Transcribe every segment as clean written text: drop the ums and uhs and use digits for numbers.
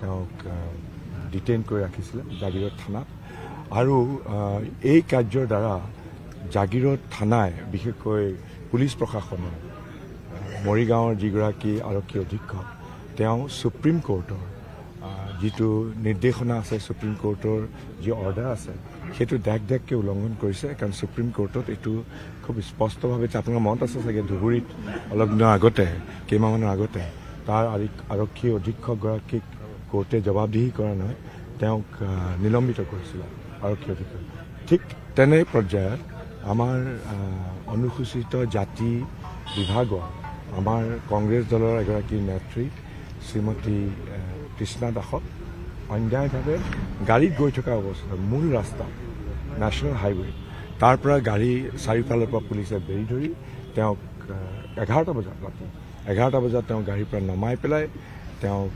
তেওঁক ডিটেইন কৰি ৰাখিছিলে জাগিৰোড থানাত আৰু এই কাৰ্যৰ দ্বাৰা জাগিৰোড থানাই বিশেষকৈ পুলিচ প্ৰশাসনে মৰিগাঁৱৰ যিগৰাকী আৰক্ষী অধীক্ষক তেওঁ সুপ্ৰিম কোৰ্টৰ যিটো নিৰ্দেশনা আছে সুপ্ৰিম কোৰ্টৰ যি অৰ্ডাৰ আছে সেইটো দেখকৈ উলংঘন কৰিছে কাৰণ সুপ্ৰিম কোৰ্টত এইটো খুব স্পষ্টভাৱে আপোনাৰ মনত আছে চাগে ধুবুৰীত অলপ দিনৰ আগতে কেইমাহমানৰ আগতে তাৰ আৰক্ষী অধীক্ষকগৰাকীক কোৰ্টে জবাবদিহি কৰা নহয় তেওঁক নিলম্বিত কৰিছিল আৰক্ষী অধীক্ষক ঠিক তেনে পৰ্যায়ত আমাৰ অনুসূচিত জাতি বিভাগৰ আমাৰ কংগ্ৰেছ দলৰ এগৰাকী নেত্ৰী শ্ৰীমতী কৃষ্ণা দাসক অন্যায়ভাৱে গাড়ীত গৈ থকা অৱস্থাত মূল ৰাস্তা নেশ্যনেল হাইৱে তাৰ পৰা গাড়ী চাৰিওফালৰ পৰা পুলিচে বেৰি ধৰি তেওঁক 11টা বজাত ৰাতি 11টা বজাত তেওঁ গাড়ীৰ পৰা নমাই পেলাই তেওঁক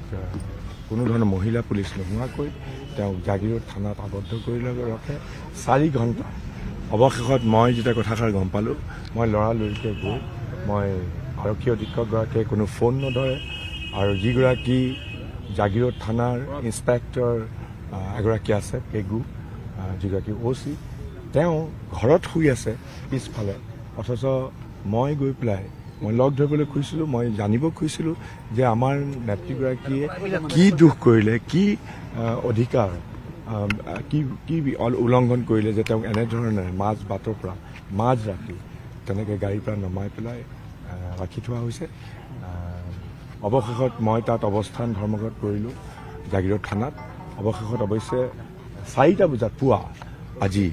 কোনো ধৰণৰ মহিলা পুলিচ নোহোৱাকৈ তেওঁক জাগিৰোড থানাত আবদ্ধ কৰি ৰাখে 4 ঘণ্টা অৱশেষত মই যেতিয়া কথাষাৰ গম পালোঁ মই লৰালৰিকৈ গৈ মই আৰক্ষী অধীক্ষকগৰাকীয়ে কোনো ফোন নধৰে আৰু যিগৰাকী জাগিৰোড থানাৰ ইন্সপেক্টৰ এগৰাকী আছে পেগু যিগৰাকী OC তেওঁ ঘৰত শুই আছে পিছফালে অথচ মই গৈ পেলাই মই লগ ধৰিবলৈ খুজিছিলোঁ মই জানিব খুজিছিলোঁ যে আমাৰ নেত্ৰীগৰাকীয়ে কি দুখ কৰিলে কি অধিকাৰ কি উলংঘন কৰিলে যে তেওঁক এনেধৰণে মাজ বাটৰ পৰা মাজ ৰাতি তেনেকৈ গাড়ীৰ পৰা নমাই পেলাই ৰাখি থোৱা হৈছে অৱশেষত মই তাত অৱস্থান ধৰ্মঘট কৰিলোঁ জাগিৰোড থানাত অৱশেষত অৱশ্যে 4টা বজাত পুৱা আজি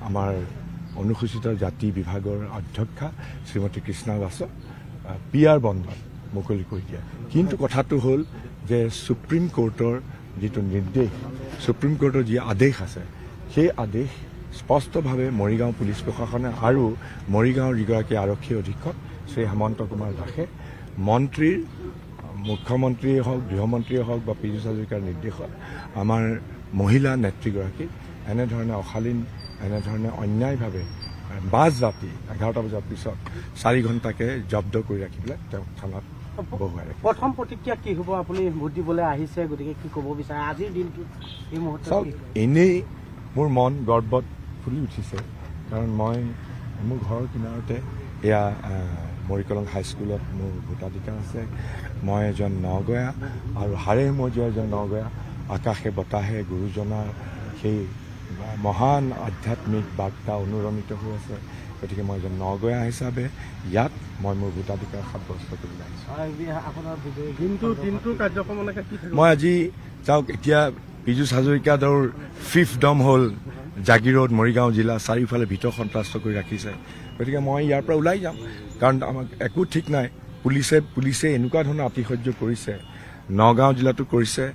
আমাৰ অনুসূচিত জাতি বিভাগৰ অধ্যক্ষা শ্ৰীমতী কৃষ্ণা দাসক PR বন্ধত মুকলি কৰি দিয়ে কিন্তু কথাটো হ'ল যে সুপ্ৰিম কোৰ্টৰ যিটো নিৰ্দেশ সুপ্ৰিম কোৰ্টৰ যি আদেশ আছে সেই আদেশ স্পষ্টভাৱে মৰিগাঁও পুলিচ প্ৰশাসনে আৰু মৰিগাঁৱৰ যিগৰাকী আৰক্ষী অধীক্ষক শ্ৰী হেমন্ত কুমাৰ দাসে মন্ত্ৰীৰ মুখ্যমন্ত্ৰীয়ে হওক গৃহমন্ত্ৰীয়ে হওক বা পীযুষ হাজৰিকাৰ নিৰ্দেশত আমাৰ মহিলা নেত্ৰীগৰাকীক এনেধৰণে অশালীন এনেধৰণে অন্যায়ভাৱে বাজ ৰাতি 11টা বজাৰ পিছত 4 ঘণ্টাকে জব্দ কৰি ৰাখি পেলাই তেওঁক থানাত বহুৱাই ৰাখিছে প্ৰথম প্ৰতিক্ৰিয়া কি হ'ব আপুনি ভোট দিবলৈ আহিছে গতিকে কি ক'ব বিচাৰে আজিৰ দিনটো এই মুহূৰ্তত এনেই মোৰ মন গৰ্বত ফুলি উঠিছে কাৰণ মই মোৰ ঘৰৰ কিনাৰতে এয়া মৰিকলং হাইস্কুলত মোৰ ভোটাধিকাৰ আছে মই এজন নগঞা আৰু হাড়ে মজিয়া এজন নগঞা আকাশে বতাহে গুৰুজনাৰ সেই মহান আধ্যাত্মিক বাৰ্তা অনুৰমিত হৈ আছে গতিকে মই এজন নগঞা হিচাপে ইয়াত মই মোৰ ভোটাধিকাৰ সাব্যস্ত কৰিবলৈ আহিছোঁ মই আজি চাওক এতিয়া পীযুষ হাজৰিকা দৌৰ 5th দম হ'ল জাগিৰোড মৰিগাঁও জিলা চাৰিওফালে ভিতৰ সন্ত্ৰাস্ত কৰি ৰাখিছে গতিকে মই ইয়াৰ পৰা ওলাই যাম কাৰণ আমাক একো ঠিক নাই পুলিচে এনেকুৱা ধৰণৰ আতিশয্য কৰিছে নগাঁও জিলাতো কৰিছে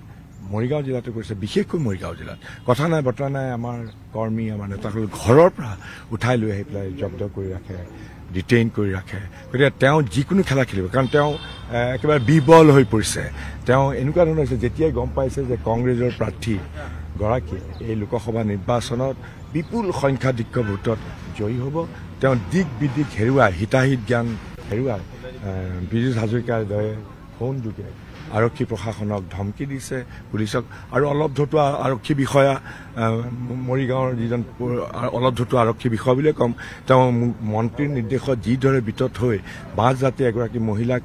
মৰিগাঁও জিলাতো কৰিছে বিশেষকৈ মৰিগাঁও জিলাত কথা নাই বতৰা নাই আমাৰ কৰ্মী আমাৰ নেতাসকল ঘৰৰ পৰা উঠাই লৈ আহি পেলাই জব্দ কৰি ৰাখে ডিটেইন কৰি ৰাখে গতিকে তেওঁ যিকোনো খেলা খেলিব কাৰণ তেওঁ একেবাৰে বিবল হৈ পৰিছে তেওঁ এনেকুৱা ধৰণৰ হৈছে যেতিয়াই গম পাইছে যে কংগ্ৰেছৰ প্ৰাৰ্থী গৰাকী এই লোকসভা নিৰ্বাচনত বিপুল সংখ্যাধিক্য ভোটত জয়ী হ'ব তেওঁ দিক বিদিক হেৰুৱাই হিতাহিত জ্ঞান হেৰুৱাই পীযুষ হাজৰিকাৰ দৰে ফোন যোগে আৰক্ষী প্ৰশাসনক ধমকি দিছে পুলিচক আৰু অলপ ধতুৱা আৰক্ষী বিষয়া মৰিগাঁৱৰ যিজন অলপ ধতুৱা আৰক্ষী বিষয়া বুলিয়ে ক'ম তেওঁ মন্ত্ৰীৰ নিৰ্দেশত যিদৰে বিতত হৈ বাজ ৰাতি এগৰাকী মহিলাক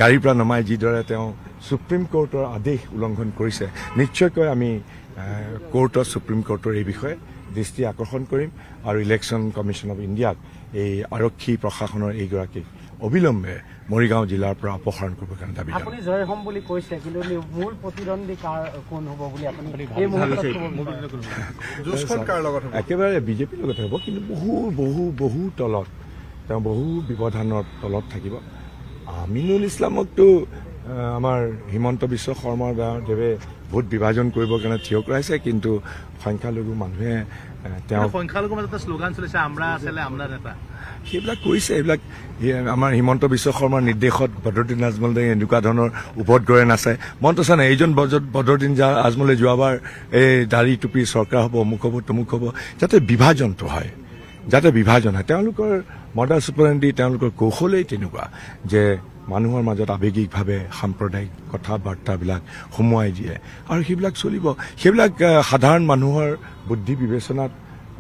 গাড়ীৰ পৰা নমাই যিদৰে তেওঁ সুপ্ৰিম কোৰ্টৰ আদেশ উলংঘন কৰিছে নিশ্চয়কৈ আমি কোৰ্টত সুপ্ৰিম কোৰ্টৰ এই বিষয়ে দৃষ্টি আকৰ্ষণ কৰিম আৰু ইলেকশ্যন কমিশ্যন অফ ইণ্ডিয়াক এই আৰক্ষী প্ৰশাসনৰ এইগৰাকী অবিলম্বে মৰিগাঁও জিলাৰ পৰা অপসাৰণ কৰিবৰ কাৰণে দাবী আপুনি জয় হ'ম বুলি কৈছে কিন্তু মূল প্ৰতিদ্বন্দ্বী কোন হ'ব বুলি আপুনি একেবাৰে বিজেপিৰ লগত হ'ব কিন্তু বহু তলত তেওঁ বহু ব্যৱধানৰ তলত থাকিব আমিনুল ইছলামকতো আমাৰ হিমন্ত বিশ্ব শৰ্মা দেৱে ভোট বিভাজন কৰিবৰ কাৰণে থিয় কৰাইছে কিন্তু সংখ্যালঘু মানুহে তেওঁ সংখ্যালঘু মাজত শ্লোগান চলিছে আমৰা আছিলে আমৰা নেতা সেইবিলাক কৰিছে এইবিলাক আমাৰ হিমন্ত বিশ্ব শৰ্মাৰ নিৰ্দেশত বদৰুদ্দিন আজমলে এনেকুৱা ধৰণৰ ওপৰত গৈ নাচায় মনত আছে নাই এইজন বদৰুদ্দিন আজমলে যোৱাবাৰ এই দাড়ি টুপি চৰকাৰ হ'ব অমুক হ'ব তমুক হ'ব যাতে বিভাজনটো হয় তেওঁলোকৰ মডাৰ চুপাৰেণ্টি তেওঁলোকৰ কৌশলেই তেনেকুৱা যে মানুহৰ মাজত আৱেগিকভাৱে সাম্প্ৰদায়িক কথা বাৰ্তাবিলাক সোমোৱাই দিয়ে আৰু সেইবিলাক চলিব সেইবিলাক সাধাৰণ মানুহৰ বুদ্ধি বিবেচনাত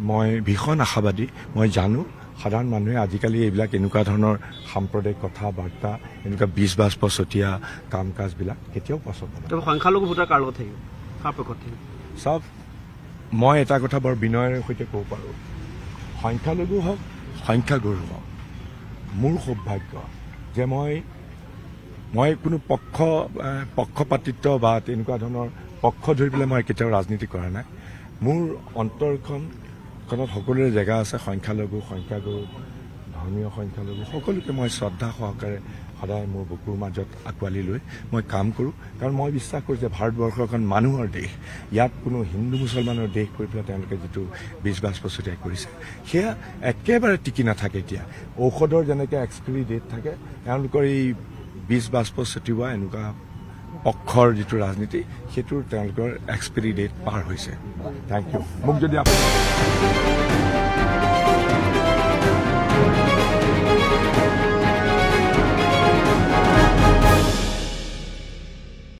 মই ভীষণ আশাবাদী মই জানো সাধাৰণ মানুহে আজিকালি এইবিলাক এনেকুৱা ধৰণৰ সাম্প্ৰদায়িক কথা বাৰ্তা এনেকুৱা বিষ বাষ্প ছটিয়া কাম কাজবিলাক কেতিয়াও পচন্দ নকৰে সংখ্যালঘু ভোটাৰ কাৰ লগত থাকিব কাৰ পক্ষত থাকিব চাওক মই এটা কথা বৰ বিনয়ৰ সৈতে ক'ব পাৰোঁ সংখ্যালঘু হওক সংখ্যাগুৰু হওক মোৰ সৌভাগ্য যে মই কোনো পক্ষপাতিত্ব বা তেনেকুৱা ধৰণৰ পক্ষ ধৰি পেলাই মই কেতিয়াও ৰাজনীতি কৰা নাই মোৰ অন্তৰখনত সকলোৰে জেগা আছে সংখ্যালঘু সংখ্যাগুৰু ধৰ্মীয় সংখ্যালঘু সকলোকে মই শ্ৰদ্ধা সহকাৰে সদায় মোৰ বুকুৰ মাজত আঁকোৱালি লৈ মই কাম কৰোঁ কাৰণ মই বিশ্বাস কৰোঁ যে ভাৰতবৰ্ষ এখন মানুহৰ দেশ ইয়াত কোনো হিন্দু মুছলমানৰ দেশ কৰি পেলাই তেওঁলোকে যিটো বিষ বাষ্প ছটিয়াই কৰিছে সেয়া একেবাৰে টিকি নাথাকে এতিয়া ঔষধৰ যেনেকৈ এক্সপাইৰী ডেট থাকে তেওঁলোকৰ এই বিষ বাষ্প ছটিওৱা এনেকুৱা পক্ষৰ যিটো ৰাজনীতি সেইটোৰ তেওঁলোকৰ এক্সপাইৰী ডেট পাৰ হৈছে থেংক ইউ মোক যদি